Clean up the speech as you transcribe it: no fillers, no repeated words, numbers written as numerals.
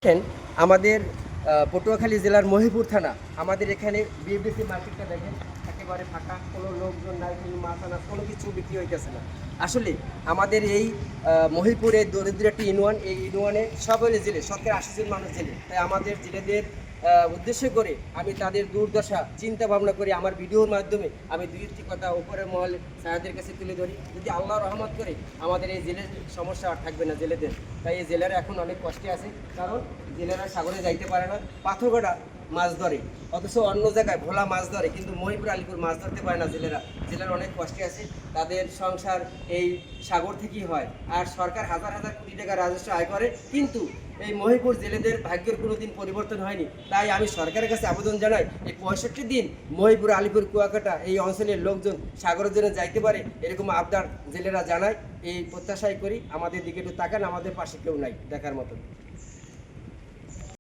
দেখেন আমাদের পটুয়াখালী জেলার মহিপুর থানা, আমাদের এখানে বিএফডিসি মার্কেটটা দেখেন একেবারে ফাঁকা, কোনো লোকজন নাই, কোনো মাছ আনাজ কোনো কিছু বিক্রি হইতেছে না। আসলে আমাদের এই মহিপুরে দরিদ্র একটি ইউনিয়ন, এই ইউনিয়নে সকলে জেলে 70-80 জন মানুষ জেলে। তাই আমাদের জেলেদের উদ্দেশ্য করে আমি তাদের দুর্দশা চিন্তা ভাবনা করি, আমার ভিডিওর মাধ্যমে আমি দুই একটি কথা উপরের মহলে সাহেবদের কাছে তুলে ধরি। যদি আল্লাহ রহমত করে আমাদের এই জেলের সমস্যা আর থাকবে না জেলেদের। তাই এই জেলেরা এখন অনেক কষ্টে আছে, কারণ জেলেরা সাগরে যাইতে পারে না, পাথরঘাটা মাছ ধরে, অথচ অন্য জায়গায় ভোলা মাছ ধরে, কিন্তু মহিপুর আলিপুর মাছ ধরতে পারে না জেলেরা। জেলেরা অনেক কষ্টে আছে, তাদের সংসার এই সাগর থেকেই হয়। আর সরকার হাজার হাজার কোটি টাকা রাজস্ব আয় করে, কিন্তু এই মহিপুর জেলেদের ভাগ্যের কোনো দিন পরিবর্তন হয়নি। তাই আমি সরকারের কাছে আবেদন জানাই, এই 65 দিন মহিপুর আলিপুর কুয়াকাটা এই অঞ্চলের লোকজন সাগরের জন্য যাইতে পারে, এরকম আবদার জেলেরা জানায়। এই প্রত্যাশাই করি, আমাদের দিকে একটু তাকান, আমাদের পাশে কেউ নাই দেখার মতো।